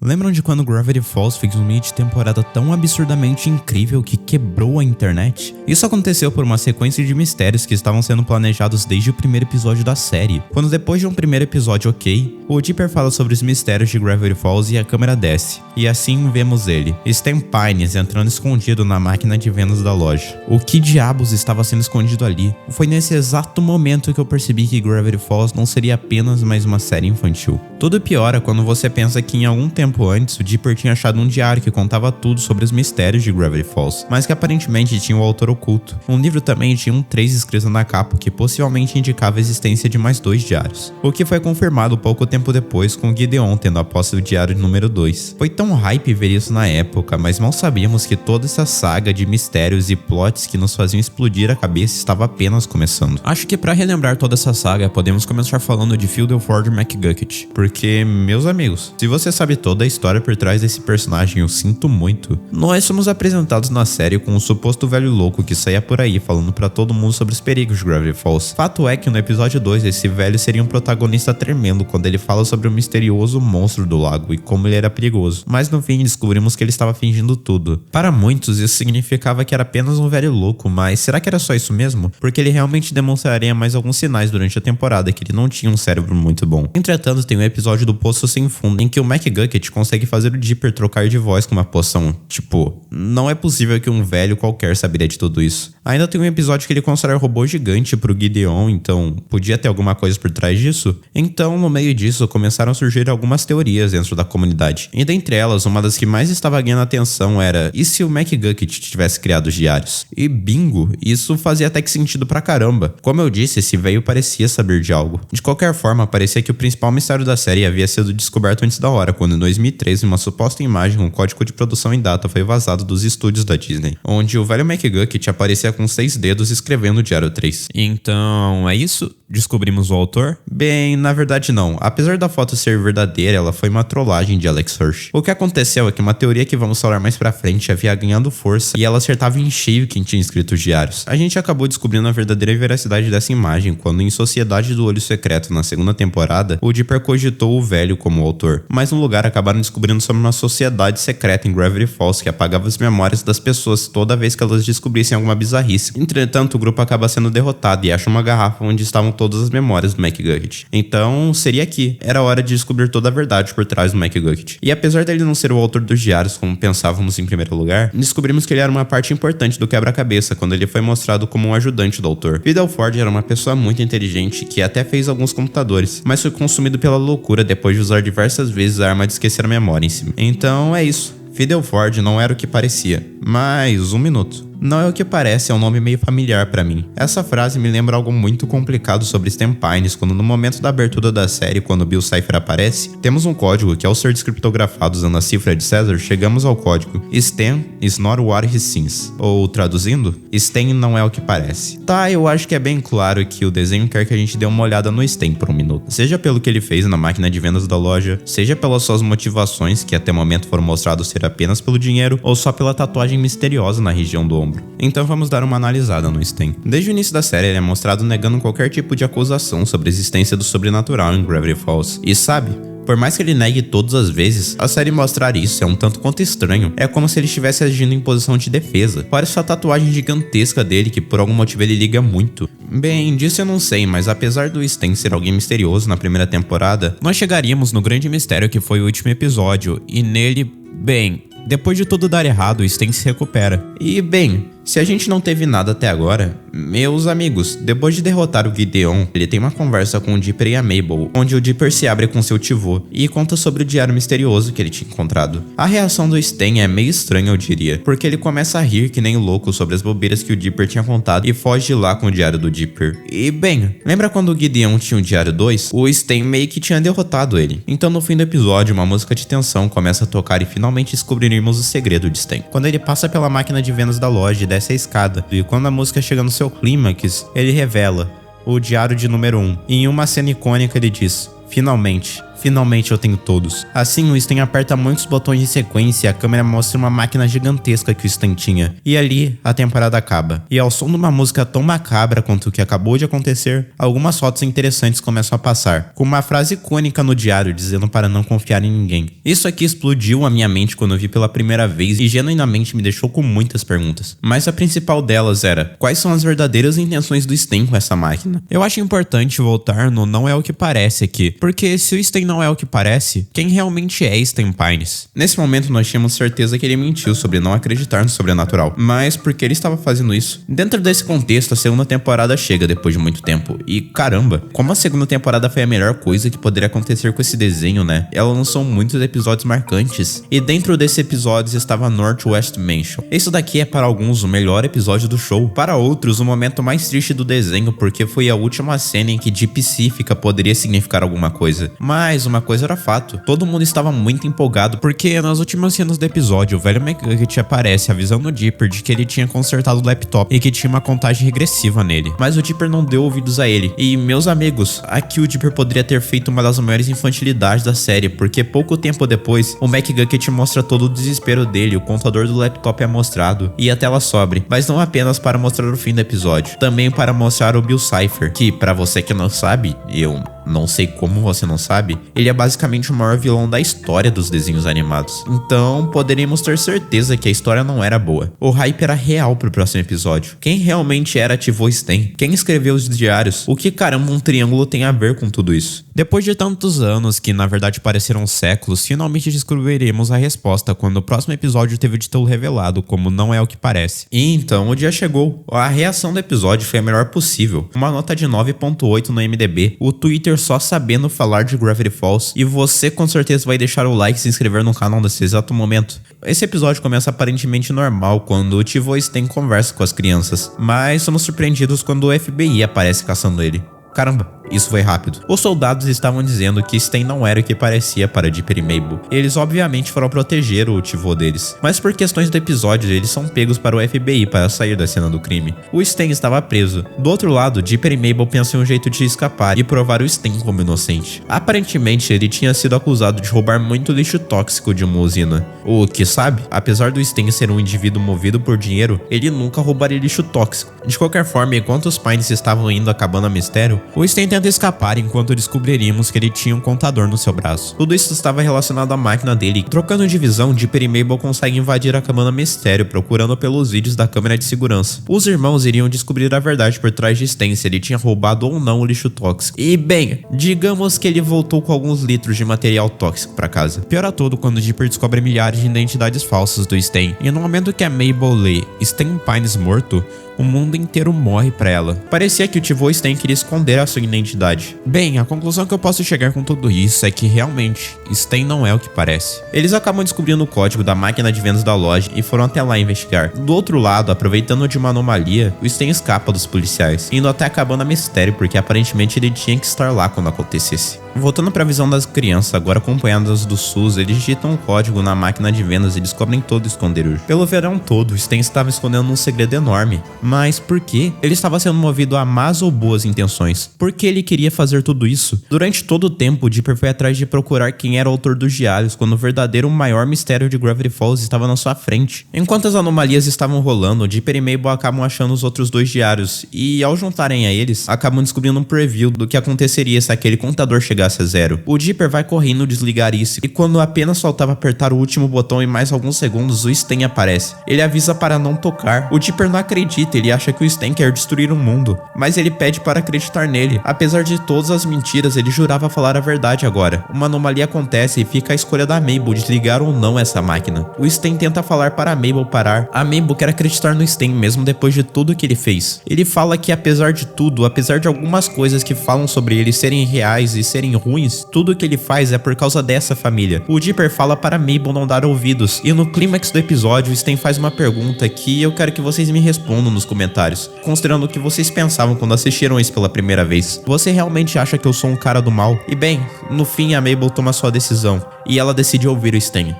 Lembram de quando Gravity Falls fez um meio de temporada tão absurdamente incrível que quebrou a internet? Isso aconteceu por uma sequência de mistérios que estavam sendo planejados desde o primeiro episódio da série. Quando depois de um primeiro episódio ok, o Dipper fala sobre os mistérios de Gravity Falls e a câmera desce. E assim vemos ele, Stan Pines, entrando escondido na máquina de vendas da loja. O que diabos estava sendo escondido ali? Foi nesse exato momento que eu percebi que Gravity Falls não seria apenas mais uma série infantil. Tudo piora quando você pensa que em algum tempo antes, o Dipper tinha achado um diário que contava tudo sobre os mistérios de Gravity Falls, mas que aparentemente tinha o autor oculto. Um livro também tinha um 3 escrito na capa, que possivelmente indicava a existência de mais 2 diários, o que foi confirmado pouco tempo depois com Gideon tendo a posse do diário número 2. Foi tão hype ver isso na época, mas mal sabíamos que toda essa saga de mistérios e plots que nos faziam explodir a cabeça estava apenas começando. Acho que para relembrar toda essa saga, podemos começar falando de Fidelford McGucket, porque, meus amigos, se você sabe toda a história por trás desse personagem, eu sinto muito. Nós somos apresentados na série com um suposto velho louco que saía por aí falando pra todo mundo sobre os perigos de Gravity Falls. Fato é que no episódio 2 esse velho seria um protagonista tremendo quando ele fala sobre o misterioso monstro do lago e como ele era perigoso, mas no fim descobrimos que ele estava fingindo tudo. Para muitos isso significava que era apenas um velho louco, mas será que era só isso mesmo? Porque ele realmente demonstraria mais alguns sinais durante a temporada que ele não tinha um cérebro muito bom. Entretanto, tem o episódio do Poço Sem Fundo em que o McGucket consegue fazer o Dipper trocar de voz com uma poção. Tipo, não é possível que um velho qualquer saberia de tudo isso. Ainda tem um episódio que ele constrói um robô gigante pro Gideon, então podia ter alguma coisa por trás disso? Então, no meio disso, começaram a surgir algumas teorias dentro da comunidade. E dentre elas, uma das que mais estava ganhando atenção era: e se o McGucket tivesse criado os diários? E bingo, isso fazia até que sentido pra caramba. Como eu disse, esse velho parecia saber de algo. De qualquer forma, parecia que o principal mistério da série havia sido descoberto antes da hora, quando em 2013, uma suposta imagem, um código de produção em data foi vazado dos estúdios da Disney, onde o velho McGucket aparecia com 6 dedos escrevendo o Diário 3. Então, é isso? Descobrimos o autor? Bem, na verdade não. Apesar da foto ser verdadeira, ela foi uma trollagem de Alex Hirsch. O que aconteceu é que uma teoria que vamos falar mais pra frente havia ganhado força e ela acertava em cheio quem tinha escrito os diários. A gente acabou descobrindo a verdadeira veracidade dessa imagem quando, em Sociedade do Olho Secreto, na segunda temporada, o Dipper cogitou o velho como autor. Mas no lugar acabaram descobrindo sobre uma sociedade secreta em Gravity Falls que apagava as memórias das pessoas toda vez que elas descobrissem alguma bizarrice. Entretanto, o grupo acaba sendo derrotado e acha uma garrafa onde estavam todas as memórias do McGucket. Então, seria aqui. Era hora de descobrir toda a verdade por trás do McGucket. E apesar dele não ser o autor dos diários, como pensávamos em primeiro lugar, descobrimos que ele era uma parte importante do quebra-cabeça quando ele foi mostrado como um ajudante do autor. Fidelford era uma pessoa muito inteligente que até fez alguns computadores, mas foi consumido pela loucura depois de usar diversas vezes a arma de esquecer a memória em si. Então é isso. Fidelford não era o que parecia. Mas, um minuto. Não é o que parece, é um nome meio familiar pra mim. Essa frase me lembra algo muito complicado sobre Stan Pines, quando no momento da abertura da série, quando Bill Cipher aparece, temos um código que, ao ser descriptografado usando a cifra de César, chegamos ao código Stan is not what he seems. Ou, traduzindo, Stan não é o que parece. Tá, eu acho que é bem claro que o desenho quer que a gente dê uma olhada no Stan por um minuto. Seja pelo que ele fez na máquina de vendas da loja, seja pelas suas motivações, que até o momento foram mostrados ser apenas pelo dinheiro, ou só pela tatuagem misteriosa na região do ombro. Então vamos dar uma analisada no Stan. Desde o início da série ele é mostrado negando qualquer tipo de acusação sobre a existência do sobrenatural em Gravity Falls. E sabe, por mais que ele negue todas as vezes, a série mostrar isso é um tanto quanto estranho. É como se ele estivesse agindo em posição de defesa. Fora essa tatuagem gigantesca dele que por algum motivo ele liga muito. Bem, disso eu não sei, mas apesar do Stan ser alguém misterioso na primeira temporada, nós chegaríamos no grande mistério que foi o último episódio, e nele, bem, depois de tudo dar errado, o Stan se recupera. E bem, se a gente não teve nada até agora, meus amigos, depois de derrotar o Gideon, ele tem uma conversa com o Dipper e a Mabel, onde o Dipper se abre com seu tivô e conta sobre o diário misterioso que ele tinha encontrado. A reação do Stan é meio estranha, eu diria, porque ele começa a rir que nem louco sobre as bobeiras que o Dipper tinha contado e foge de lá com o diário do Dipper. E bem, lembra quando o Gideon tinha o diário 2? O Stan meio que tinha derrotado ele. Então no fim do episódio, uma música de tensão começa a tocar e finalmente descobriremos o segredo de Stan. Quando ele passa pela máquina de vendas da loja e desce a escada, e quando a música chega no seu clímax, ele revela o diário de número 1. E em uma cena icônica ele diz: finalmente, Finalmente eu tenho todos. Assim, o Stan aperta muitos botões de sequência e a câmera mostra uma máquina gigantesca que o Stan tinha. E ali, a temporada acaba. E ao som de uma música tão macabra quanto o que acabou de acontecer, algumas fotos interessantes começam a passar, com uma frase icônica no diário dizendo para não confiar em ninguém. Isso aqui explodiu a minha mente quando eu vi pela primeira vez e genuinamente me deixou com muitas perguntas. Mas a principal delas era: quais são as verdadeiras intenções do Stan com essa máquina? Eu acho importante voltar no não é o que parece aqui, porque se o Stan não é o que parece, quem realmente é Stan Pines? Nesse momento nós tínhamos certeza que ele mentiu sobre não acreditar no sobrenatural, mas por que ele estava fazendo isso? Dentro desse contexto, a segunda temporada chega depois de muito tempo, e caramba, como a segunda temporada foi a melhor coisa que poderia acontecer com esse desenho, né? Ela lançou muitos episódios marcantes, e dentro desses episódios estava Northwest Mansion. Isso daqui é para alguns o melhor episódio do show, para outros o momento mais triste do desenho, porque foi a última cena em que Deep Psífica poderia significar alguma coisa. Mas uma coisa era fato, todo mundo estava muito empolgado, porque nas últimas cenas do episódio, o velho McGucket aparece avisando o Dipper de que ele tinha consertado o laptop e que tinha uma contagem regressiva nele. Mas o Dipper não deu ouvidos a ele. E, meus amigos, aqui o Dipper poderia ter feito uma das maiores infantilidades da série, porque pouco tempo depois, o McGucket mostra todo o desespero dele, o contador do laptop é mostrado, e a tela sobe, mas não apenas para mostrar o fim do episódio, também para mostrar o Bill Cipher, que, para você que não sabe, eu não sei como você não sabe, ele é basicamente o maior vilão da história dos desenhos animados. Então, poderíamos ter certeza que a história não era boa. O hype era real pro próximo episódio. Quem realmente era ativou Stan? Quem escreveu os diários? O que caramba um triângulo tem a ver com tudo isso? Depois de tantos anos, que na verdade pareceram séculos, finalmente descobriremos a resposta quando o próximo episódio teve o título revelado, como não é o que parece. E então o dia chegou. A reação do episódio foi a melhor possível. Uma nota de 9.8 no MDB, o Twitter só sabendo falar de Gravity Falls, e você com certeza vai deixar o like e se inscrever no canal nesse exato momento. Esse episódio começa aparentemente normal quando o Tivo Stan conversa com as crianças, mas somos surpreendidos quando o FBI aparece caçando ele. Caramba, isso foi rápido. Os soldados estavam dizendo que Stan não era o que parecia para Dipper e Mabel. Eles obviamente foram proteger o tivô deles, mas por questões do episódio eles são pegos para o FBI para sair da cena do crime. O Stan estava preso. Do outro lado, Dipper e Mabel pensam em um jeito de escapar e provar o Stan como inocente. Aparentemente ele tinha sido acusado de roubar muito lixo tóxico de uma usina. O que sabe, apesar do Stan ser um indivíduo movido por dinheiro, ele nunca roubaria lixo tóxico. De qualquer forma, enquanto os Pines estavam indo acabando a mistério, o Stan tenta escapar enquanto descobriríamos que ele tinha um contador no seu braço. Tudo isso estava relacionado à máquina dele. Trocando de visão, Dipper e Mabel conseguem invadir a cabana mistério, procurando pelos vídeos da câmera de segurança. Os irmãos iriam descobrir a verdade por trás de Stan, se ele tinha roubado ou não o lixo tóxico. E bem, digamos que ele voltou com alguns litros de material tóxico para casa. Piora tudo quando Dipper descobre milhares de identidades falsas do Stan. E no momento que a Mabel lê Stan Pines morto, o mundo inteiro morre pra ela. Parecia que o tivô Stan queria esconder a sua identidade. Bem, a conclusão que eu posso chegar com tudo isso é que realmente, Stan não é o que parece. Eles acabam descobrindo o código da máquina de vendas da loja e foram até lá investigar. Do outro lado, aproveitando de uma anomalia, o Stan escapa dos policiais, indo até a cabana mistério porque aparentemente ele tinha que estar lá quando acontecesse. Voltando para a visão das crianças, agora acompanhadas do SUS, eles digitam um código na máquina de vendas e descobrem todo o esconderijo. Pelo verão todo, Stan estava escondendo um segredo enorme. Mas por quê? Ele estava sendo movido a más ou boas intenções? Por que ele queria fazer tudo isso? Durante todo o tempo, Dipper foi atrás de procurar quem era o autor dos diários, quando o verdadeiro maior mistério de Gravity Falls estava na sua frente. Enquanto as anomalias estavam rolando, Dipper e Mabel acabam achando os outros dois diários, e ao juntarem a eles, acabam descobrindo um preview do que aconteceria se aquele contador chegasse a zero. O Dipper vai correndo desligar isso, e quando apenas faltava apertar o último botão em mais alguns segundos, o Stan aparece. Ele avisa para não tocar. O Dipper não acredita, ele acha que o Stan quer destruir o mundo, mas ele pede para acreditar nele. Apesar de todas as mentiras, ele jurava falar a verdade agora. Uma anomalia acontece e fica a escolha da Mabel de desligar ou não essa máquina. O Stan tenta falar para a Mabel parar. A Mabel quer acreditar no Stan mesmo depois de tudo que ele fez. Ele fala que apesar de tudo, apesar de algumas coisas que falam sobre ele serem reais e serem ruins, tudo que ele faz é por causa dessa família. O Dipper fala para Mabel não dar ouvidos, e no clímax do episódio, Stan faz uma pergunta que eu quero que vocês me respondam nos comentários, considerando o que vocês pensavam quando assistiram isso pela primeira vez. Você realmente acha que eu sou um cara do mal? E bem, no fim a Mabel toma sua decisão, e ela decide ouvir o Stan.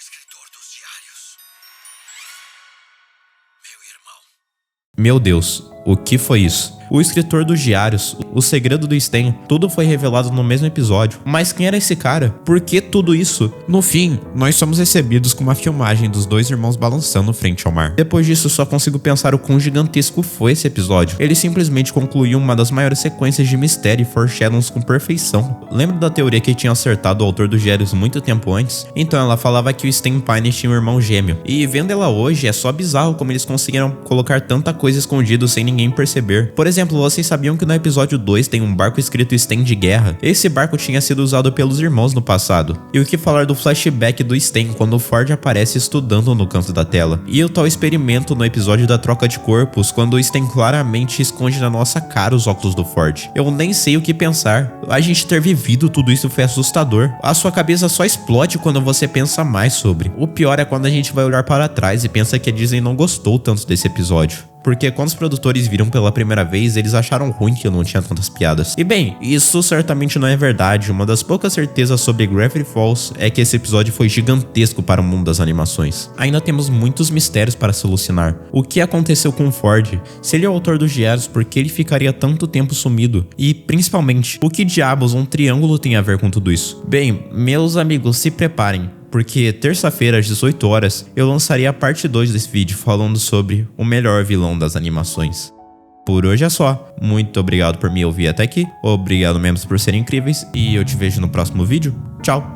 escritor dos diários. Meu irmão. Meu Deus, o que foi isso? O escritor dos diários, o segredo do Sten, tudo foi revelado no mesmo episódio. Mas quem era esse cara? Por que tudo isso? No fim, nós somos recebidos com uma filmagem dos dois irmãos balançando frente ao mar. Depois disso, só consigo pensar o quão gigantesco foi esse episódio. Ele simplesmente concluiu uma das maiores sequências de mistério e foreshadows com perfeição. Lembra da teoria que tinha acertado o autor dos diários muito tempo antes? Então ela falava que o Sten Pine tinha um irmão gêmeo. E vendo ela hoje, é só bizarro como eles conseguiram colocar tanta coisa escondida sem ninguém perceber. Por exemplo, vocês sabiam que no episódio 2 tem um barco escrito Sten de guerra? Esse barco tinha sido usado pelos irmãos no passado. E o que falar do flashback do Sten quando o Ford aparece estudando no canto da tela? E o tal experimento no episódio da troca de corpos, quando o Sten claramente esconde na nossa cara os óculos do Ford. Eu nem sei o que pensar. A gente ter vivido tudo isso foi assustador. A sua cabeça só explode quando você pensa mais sobre. O pior é quando a gente vai olhar para trás e pensa que a Disney não gostou tanto desse episódio. Porque quando os produtores viram pela primeira vez, eles acharam ruim que eu não tinha tantas piadas. E bem, isso certamente não é verdade. Uma das poucas certezas sobre Gravity Falls é que esse episódio foi gigantesco para o mundo das animações. Ainda temos muitos mistérios para solucionar. O que aconteceu com o Ford? Se ele é o autor dos diários, por que ele ficaria tanto tempo sumido? E, principalmente, o que diabos um triângulo tem a ver com tudo isso? Bem, meus amigos, se preparem, porque terça-feira às 18 horas eu lançaria a parte 2 desse vídeo falando sobre o melhor vilão das animações. Por hoje é só, muito obrigado por me ouvir até aqui, obrigado mesmo por serem incríveis e eu te vejo no próximo vídeo, tchau!